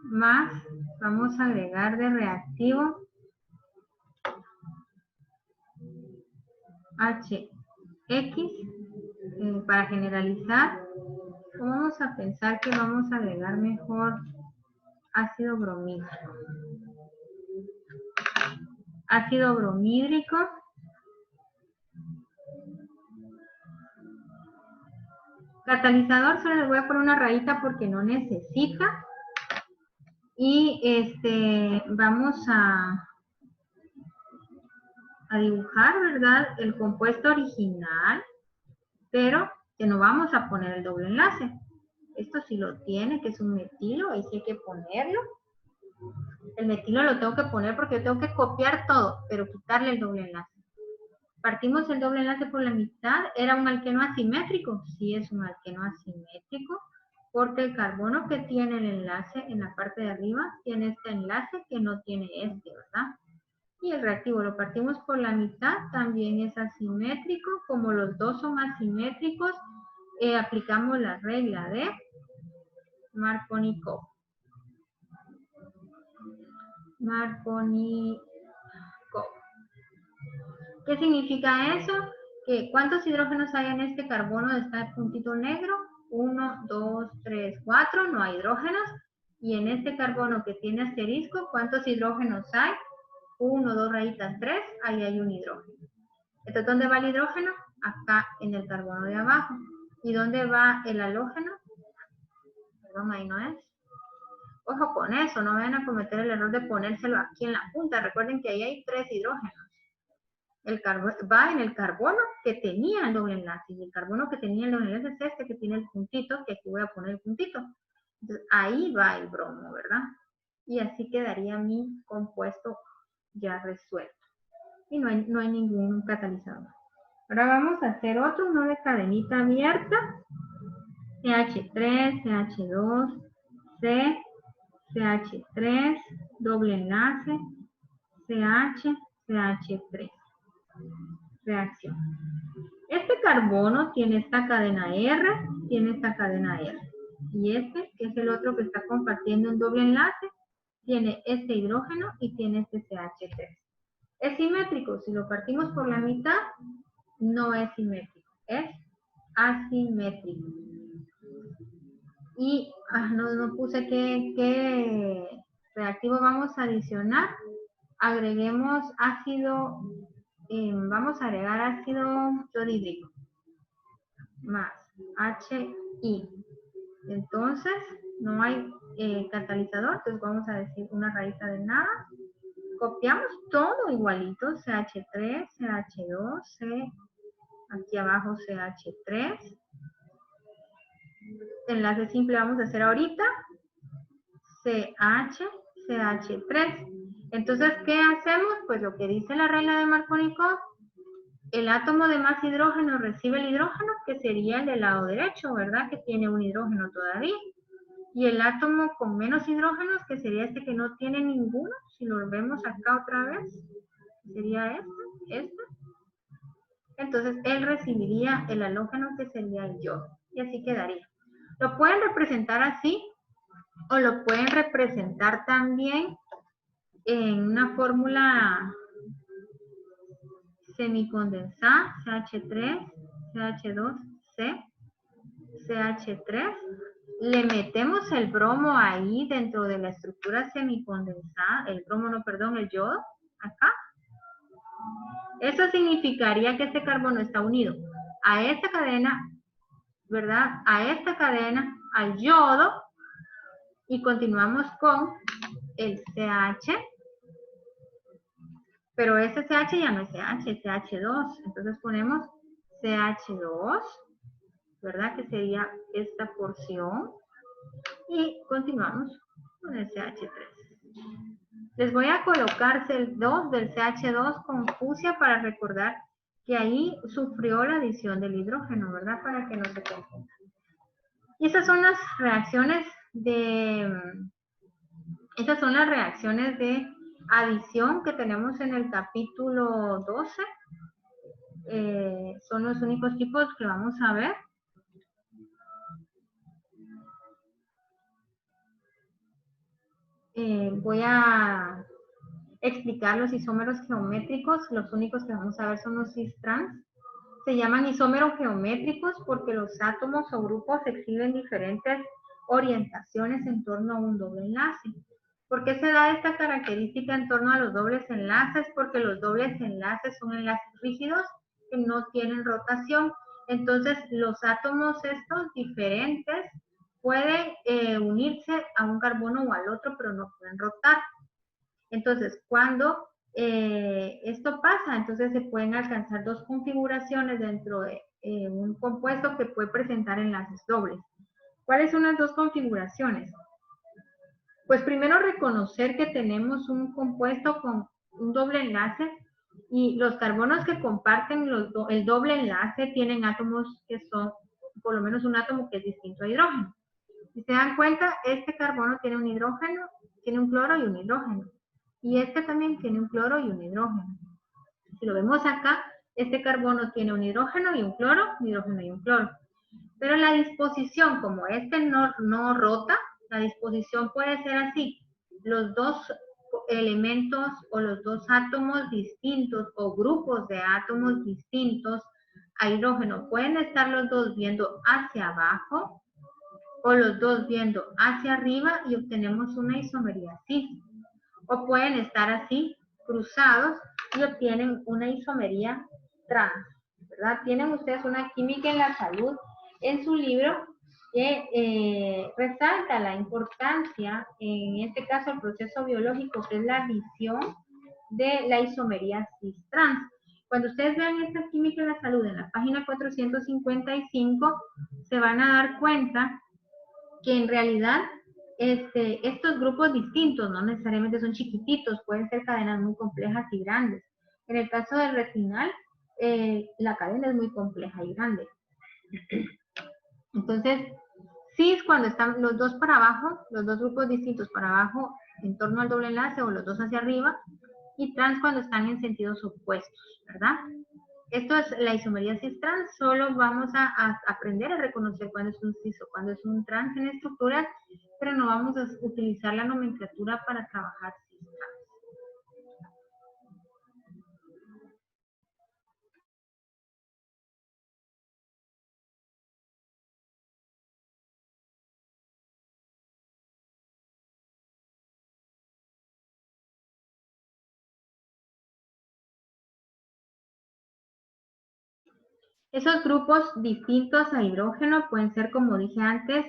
Más vamos a agregar de reactivo HX para generalizar. Vamos a pensar que vamos a agregar mejor ácido bromídrico. Ácido bromídrico. Catalizador, solo les voy a poner una rayita porque no necesita. Y vamos a dibujar, ¿verdad? El compuesto original, pero que no vamos a poner el doble enlace. Esto sí lo tiene, que es un metilo, ahí sí hay que ponerlo. El metilo lo tengo que poner porque yo tengo que copiar todo, pero quitarle el doble enlace. Partimos el doble enlace por la mitad, ¿era un alqueno asimétrico? Sí, es un alqueno asimétrico, porque el carbono que tiene el enlace en la parte de arriba tiene este enlace que no tiene ¿verdad? Y el reactivo lo partimos por la mitad, también es asimétrico, como los dos son asimétricos, aplicamos la regla de Markovnikov. Markovnikov. ¿Qué significa eso? Que ¿cuántos hidrógenos hay en este carbono de este puntito negro? 1, 2, 3, 4, no hay hidrógenos. Y en este carbono que tiene asterisco, ¿cuántos hidrógenos hay? 1, 2 rayitas, 3, ahí hay un hidrógeno. Entonces, ¿dónde va el hidrógeno? Acá en el carbono de abajo. ¿Y dónde va el halógeno? Perdón, ahí no es. Ojo con eso, no vayan a cometer el error de ponérselo aquí en la punta. Recuerden que ahí hay 3 hidrógenos. Va en el carbono que tenía el doble enlace. Y el carbono que tenía el doble enlace es este que tiene el puntito, que aquí voy a poner el puntito. Entonces, ahí va el bromo, ¿verdad? Y así quedaría mi compuesto ya resuelto. Y no hay ningún catalizador. Ahora vamos a hacer otro, uno de cadenita abierta. CH3, CH2, C, CH3, doble enlace, CH, CH3. Reacción. Este carbono tiene esta cadena R, tiene esta cadena R. Y este, que es el otro que está compartiendo un doble enlace, tiene este hidrógeno y tiene este CH3. ¿Es simétrico? Si lo partimos por la mitad, no es simétrico, es asimétrico. Y no puse qué reactivo vamos a adicionar. Agreguemos ácido, vamos a agregar ácido clorhídrico más HI. Entonces, no hay catalizador, entonces vamos a decir una raíz de nada. Copiamos todo igualito, CH3, CH2, C, aquí abajo CH3. Enlace simple vamos a hacer ahorita, CH, CH3. Entonces, ¿qué hacemos? Pues lo que dice la regla de Markovnikov, el átomo de más hidrógeno recibe el hidrógeno, que sería el del lado derecho, ¿verdad? Que tiene un hidrógeno todavía. Y el átomo con menos hidrógenos, que sería este que no tiene ninguno, si lo vemos acá otra vez, sería este. Entonces, él recibiría el halógeno, que sería el yodo. Y así quedaría. Lo pueden representar así, o lo pueden representar también en una fórmula semicondensada, CH3, CH2, CH3. Le metemos el bromo ahí dentro de la estructura semicondensada, el yodo, acá. Eso significaría que este carbono está unido a esta cadena, ¿verdad? A esta cadena, al yodo, y continuamos con el CH, pero este CH ya no es CH, es CH2, entonces ponemos CH2, ¿verdad? Que sería esta porción, y continuamos con el CH3. Les voy a colocar el 2 del CH2 con fucsia para recordar que ahí sufrió la adición del hidrógeno, ¿verdad? Para que no se confundan. Y esas son las reacciones de adición que tenemos en el capítulo 12. Son los únicos tipos que vamos a ver. Voy a explicar los isómeros geométricos. Los únicos que vamos a ver son los cis-trans. Se llaman isómeros geométricos porque los átomos o grupos exhiben diferentes orientaciones en torno a un doble enlace. ¿Por qué se da esta característica en torno a los dobles enlaces? Porque los dobles enlaces son enlaces rígidos que no tienen rotación. Entonces, los átomos estos diferentes pueden unirse a un carbono o al otro, pero no pueden rotar. Entonces, cuando esto pasa, entonces se pueden alcanzar dos configuraciones dentro de un compuesto que puede presentar enlaces dobles. ¿Cuáles son las dos configuraciones? Pues primero reconocer que tenemos un compuesto con un doble enlace y los carbonos que comparten el doble enlace tienen átomos que son, por lo menos un átomo que es distinto a hidrógeno. Si se dan cuenta, este carbono tiene un hidrógeno, tiene un cloro y un hidrógeno. Y este también tiene un cloro y un hidrógeno. Si lo vemos acá, este carbono tiene un hidrógeno y un cloro, un hidrógeno y un cloro. Pero la disposición, como este no rota, La disposición puede ser así. Los dos elementos o los dos átomos distintos o grupos de átomos distintos a hidrógeno pueden estar los dos viendo hacia abajo o los dos viendo hacia arriba y obtenemos una isomería cis. O pueden estar así, cruzados, y obtienen una isomería trans, ¿verdad? Tienen ustedes una química en la salud en su libro que resalta la importancia, en este caso el proceso biológico, que es la visión de la isomería cis-trans. Cuando ustedes vean esta química en la salud en la página 455, se van a dar cuenta que en realidad estos grupos distintos no necesariamente son chiquititos, pueden ser cadenas muy complejas y grandes. En el caso del retinal, la cadena es muy compleja y grande. Entonces, cis cuando están los dos para abajo, los dos grupos distintos para abajo en torno al doble enlace o los dos hacia arriba, y trans cuando están en sentidos opuestos, ¿verdad? Esto es la isomería cis-trans, solo vamos a aprender a reconocer cuándo es un cis o cuándo es un trans en estructuras, pero no vamos a utilizar la nomenclatura para trabajar cis-trans. Esos grupos distintos a hidrógeno pueden ser, como dije antes,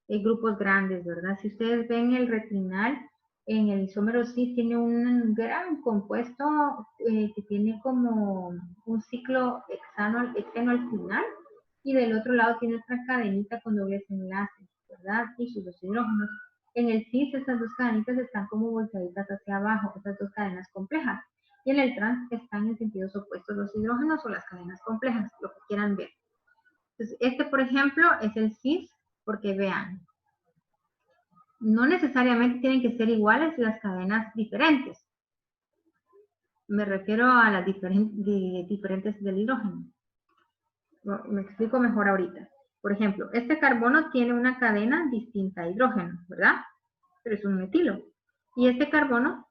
grupos grandes, ¿verdad? Si ustedes ven el retinal, en el isómero cis tiene un gran compuesto que tiene como un ciclo hexeno al final, y del otro lado tiene otra cadenita con dobles enlaces, ¿verdad? Y sus dos hidrógenos. En el cis, esas dos cadenitas están como volteaditas hacia abajo, esas dos cadenas complejas. Y en el trans están en sentidos opuestos los hidrógenos o las cadenas complejas, lo que quieran ver. Entonces, por ejemplo, es el cis, porque vean, no necesariamente tienen que ser iguales las cadenas diferentes. Me refiero a las diferentes del hidrógeno. Me explico mejor ahorita. Por ejemplo, este carbono tiene una cadena distinta a hidrógeno, ¿verdad? Pero es un metilo. Y este carbono,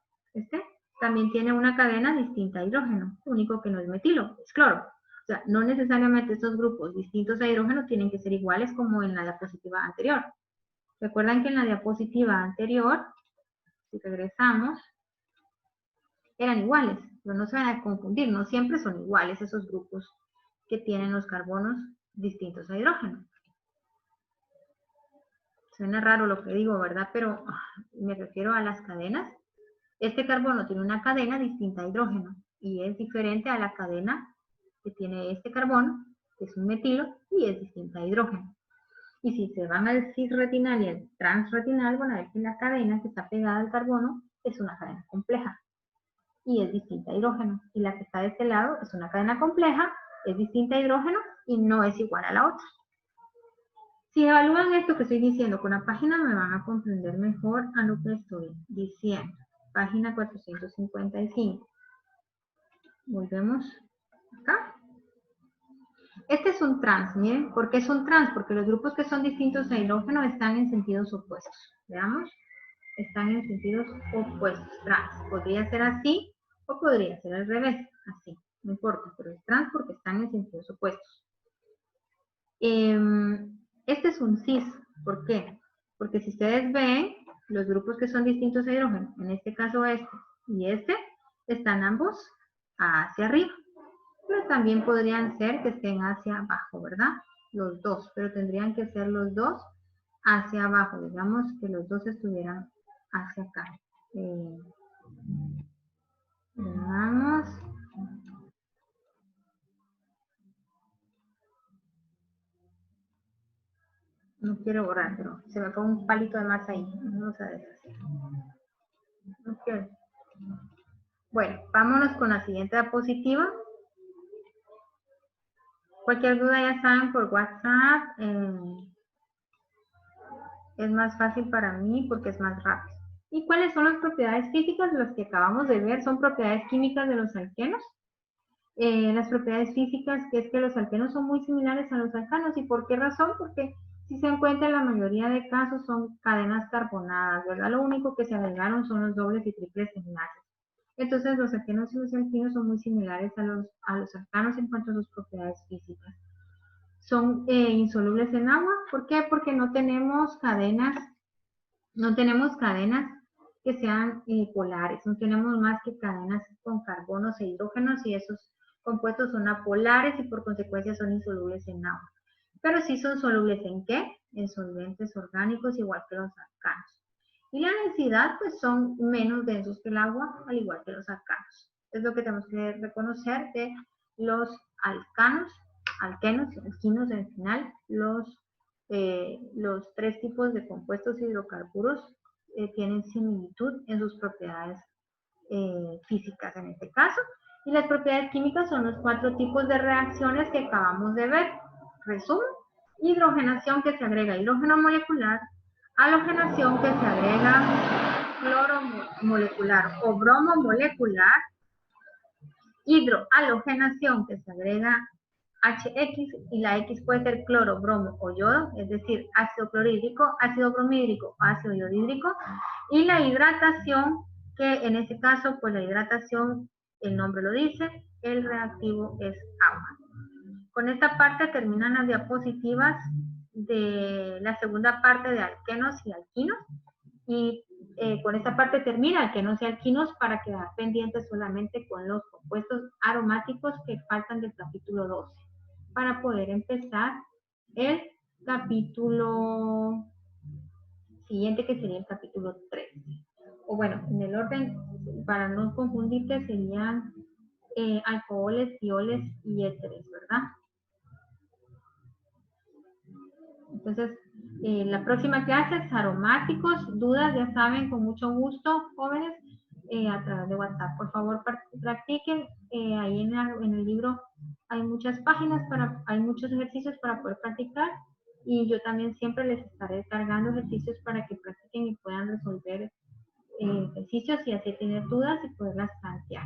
también tiene una cadena distinta a hidrógeno, único que no es metilo, es cloro. O sea, no necesariamente estos grupos distintos a hidrógeno tienen que ser iguales como en la diapositiva anterior. Recuerdan que en la diapositiva anterior, si regresamos, eran iguales, pero no se van a confundir, no siempre son iguales esos grupos que tienen los carbonos distintos a hidrógeno. Suena raro lo que digo, ¿verdad? Pero me refiero a las cadenas. Este carbono tiene una cadena distinta a hidrógeno y es diferente a la cadena que tiene este carbono, que es un metilo, y es distinta a hidrógeno. Y si se van al cis-retinal y al trans-retinal, van a ver que la cadena que está pegada al carbono es una cadena compleja y es distinta a hidrógeno. Y la que está de este lado es una cadena compleja, es distinta a hidrógeno y no es igual a la otra. Si evalúan esto que estoy diciendo con la página, me van a comprender mejor a lo que estoy diciendo. Página 455. Volvemos acá. Este es un trans, miren, ¿por qué es un trans? Porque los grupos que son distintos a hidrógeno están en sentidos opuestos. Veamos, están en sentidos opuestos, trans. Podría ser así o podría ser al revés, así, no importa, pero es trans porque están en sentidos opuestos. Este es un cis, ¿por qué? Porque si ustedes ven, los grupos que son distintos a hidrógeno, en este caso este y este, están ambos hacia arriba. Pero también podrían ser que estén hacia abajo, ¿verdad? Los dos, pero tendrían que ser los dos hacia abajo. Digamos que los dos estuvieran hacia acá. Veamos. No quiero borrar, pero se me fue un palito de más ahí. Vamos a deshacer. No quiero. Bueno, vámonos con la siguiente diapositiva. Cualquier duda ya saben por WhatsApp. Es más fácil para mí porque es más rápido. ¿Y cuáles son las propiedades físicas? Las que acabamos de ver son propiedades químicas de los alquenos. Las propiedades físicas que es que los alquenos son muy similares a los alcanos. ¿Y por qué razón? Porque Si se encuentra en la mayoría de casos son cadenas carbonadas, ¿verdad? Lo único que se agregaron son los dobles y triples enlaces. Entonces los alquenos y los alquinos son muy similares a los alcanos en cuanto a sus propiedades físicas. Son insolubles en agua. ¿Por qué? Porque no tenemos cadenas que sean polares, no tenemos más que cadenas con carbonos e hidrógenos y esos compuestos son apolares y por consecuencia son insolubles en agua. Pero sí son solubles ¿en qué? En solventes orgánicos igual que los alcanos. Y la densidad pues son menos densos que el agua al igual que los alcanos. Es lo que tenemos que reconocer de los alcanos, alquenos y alquinos en final, los tres tipos de compuestos hidrocarburos tienen similitud en sus propiedades físicas en este caso. Y las propiedades químicas son los 4 tipos de reacciones que acabamos de ver. Resumen: hidrogenación, que se agrega hidrógeno molecular; halogenación, que se agrega cloro molecular o bromo molecular; hidrohalogenación, que se agrega HX, y la X puede ser cloro, bromo o yodo, es decir, ácido clorhídrico, ácido bromhídrico o ácido iodhídrico; y la hidratación, que en este caso, pues la hidratación, el nombre lo dice, el reactivo es agua. Con esta parte terminan las diapositivas de la segunda parte de alquenos y alquinos, y con esta parte termina alquenos y alquinos para quedar pendientes solamente con los compuestos aromáticos que faltan del capítulo 12 para poder empezar el capítulo siguiente, que sería el capítulo 13. O bueno, en el orden, para no confundirte, serían alcoholes, tioles y éteres, ¿verdad? Entonces, la próxima clase es aromáticos. Dudas, ya saben, con mucho gusto, jóvenes, a través de WhatsApp. Por favor, practiquen. Ahí en el libro hay muchas páginas, hay muchos ejercicios para poder practicar. Y yo también siempre les estaré cargando ejercicios para que practiquen y puedan resolver ejercicios y así tener dudas y poderlas plantear.